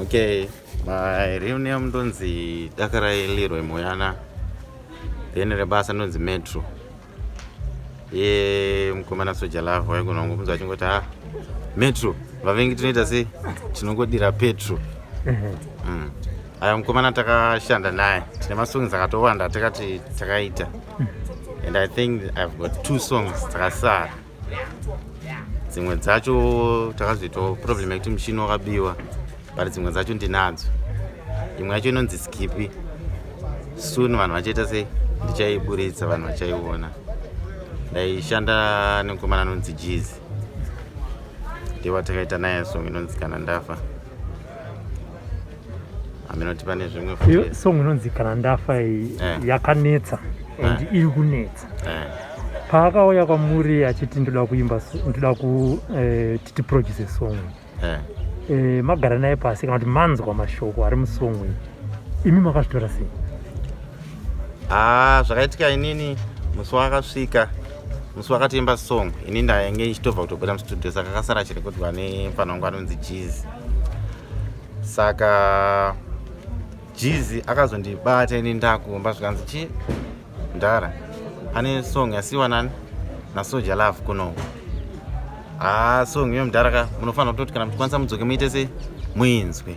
Okay, my real name ndonzi Dakarai Leroy Moyana. Then rebasa ndonzi Metro. Mkomana Soja Love waigona ngomza chingoti Metro vavengi tinoita sei tinongodira Petro. Aya mkomana takashanda naye. Tine masongs akatowanda takati takaita. And I think I've got 2 songs takasara. Dzimwe dzacho takazoita problem yekuti mushini wakabiwa. But dzimwe dzacho ndinadzo. Imwe yacho inonzi Skippy. Soon vanhu vachaita sei ndichaiburitsa vanhu vachaiona. Ndaishanda nemukomana anonzi Jeezy. Ndiwa takaita naye song inonzi Kana Ndafa. Aminoti pane zvimwe futi. Song inonzi Kana Ndafa yakanetsa and iri kunetsa. Paakauya kwamuri achiti ndoda kuimba ndoda kuti produce song. Magara naye pasi kana kuti manzwa mashoko ari musong uyu. Imi makazvitora sei? Zvakaitika inini musi wakasvika. Musi wakatimba song ini ndainge ichitobva kutobuda mustudio saka akasara chirekodwa nefanha wangu anonzi Jeezy. Saka Jeezy akazondibata ini ndakuomba zvikanzi chi Ndara pane song yasiwa nani naSoja Love kuno. Song iyo Mudhara munofanira kutoti kana muchikwanisa mudzoke muite sei muinzwe.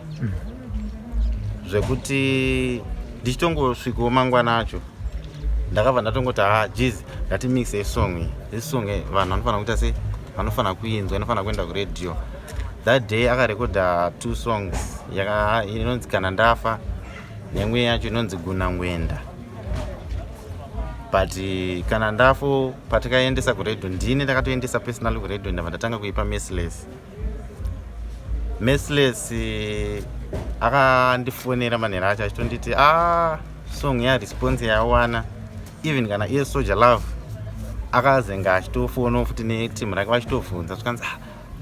Zvekuti ndichitongosvikawo mangwana acho ndakabva ndatongoti Jeezy ngatimixe song iyi. This song vanhu vanofanira kuita sei vanofanira kuinzwa inofanira kuenda kuredio. That day akarekodha 2 songs inonzi Kana Ndafa nemwe yacho inonzi Guna Ngwenda. But Kana Ndafa patakaendesa kuredio ndini ndakatoendesa personally kuredio ndabva ndatanga kuipa Merciless. Merciless akandifonera manhero acho achitonditi song yaresponse yawana even kana iye Soja Love akazenga achitofonawo futi netimu rake vachitovhunza zvikanzi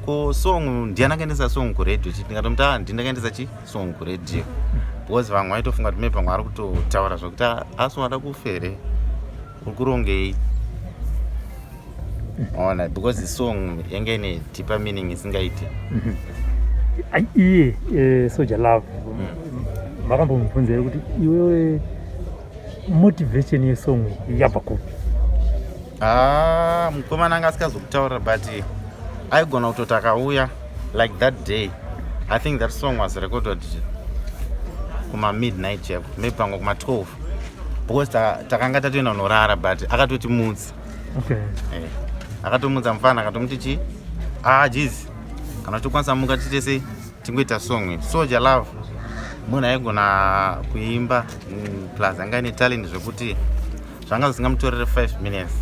ko song ndiani akaendesa song kuredio chiti ndikatomuti ndindakaendesa chi song kuredio because vamwe vaitofunga kuti maybe vamwe ari kutotaura zvokuti asi wada kufere uri kurongei ona because song yange ine deeper meaning isingaiti. Iye Soja Love makambomubvunza here kuti iwewe motivation yesong yabva kupi? Mukomana anga asikazokutaurira but aigona kutoti akauya like that day. I think that song was recorded kuma midnight chaipo maybe pamwe kuma 12 because takanga tatoenda kunorara but akatoti mudzi. Akatomudza mufana akatomuti chi Jeezy kana uchikwanisa muka tiite sei tingoita song iyi. Soja Love munhu aigona kuimba plus anga ine talent zvekuti zvanga zvisingamutorere 5 minutes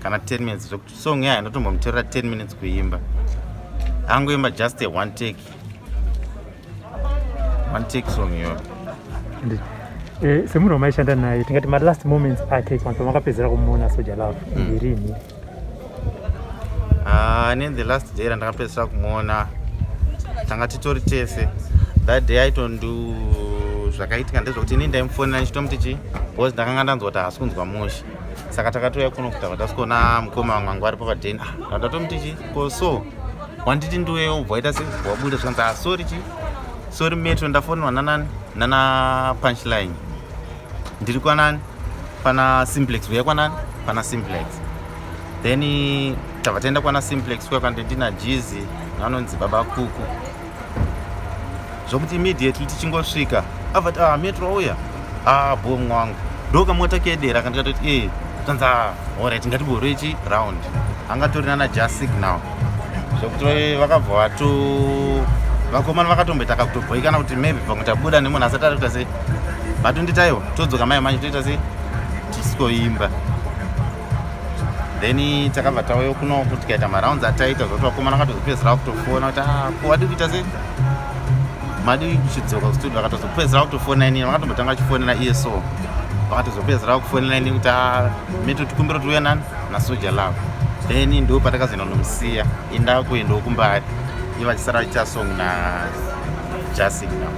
kana 10 minutes zvekuti song iyi hainotombomutorera 10 minutes kuimba. Angoimba just a one take song iyoyo. Semunhu wamaishanda naye tingati last moments ake kwanza makapedzera kumuona Soja Love ngerini? The last day randakapedzera kumuona tanga titori tese. That day aitondu zvakaitika ndezvokuti ini ndaimufonera ndichitomuti chi because ndakanga ndanzwa kuti haasi kunzwa musha saka takatouya kuno kutabva tasikuona mukoma mwangu ari papadheni. Ndatomuti chi ko so wanditi ndiwewo ubva waita sei wabuda zvikanzi sorry chi sorry Metro ndafonerwa nana Punchline ndiri kwanani pana Simplex uya kwanani pana Simplex. Then tabva taenda kwana Simplex kuya kwandina Jeezy nanonzi Baba Kuku. Zvokuti immediately tichingosvika avati Metro uya bomu wangu ndokamota kedera kandikatoti tanza alright ngatiborwechi round angatori nana Just Signal. Zvokuti vakabva vakomana vakatomboitaka kutobhoikana kuti maybe pamwe tabuda nemunhu asati ari kuita sei vatonditaiwo todzoka mai manje toita sei tisikoimba. Then takabva tauya kuno kuti tikaita marounds ataita zvokuti vakomana vakatozopedzera kutofona kuti ko wadi kuita sei madi kuchidzoka kustudio vakatozopedzera kutofona ini vakatombotanga vachifonera iye so vakatozopedzera kufonera ini kuti Metro tikumbira kuti uya nani naSoja Love. Then ndo patakazoenda nomusiya inda kuendawo kumbari iye vachisara vachiita song na Just Signal.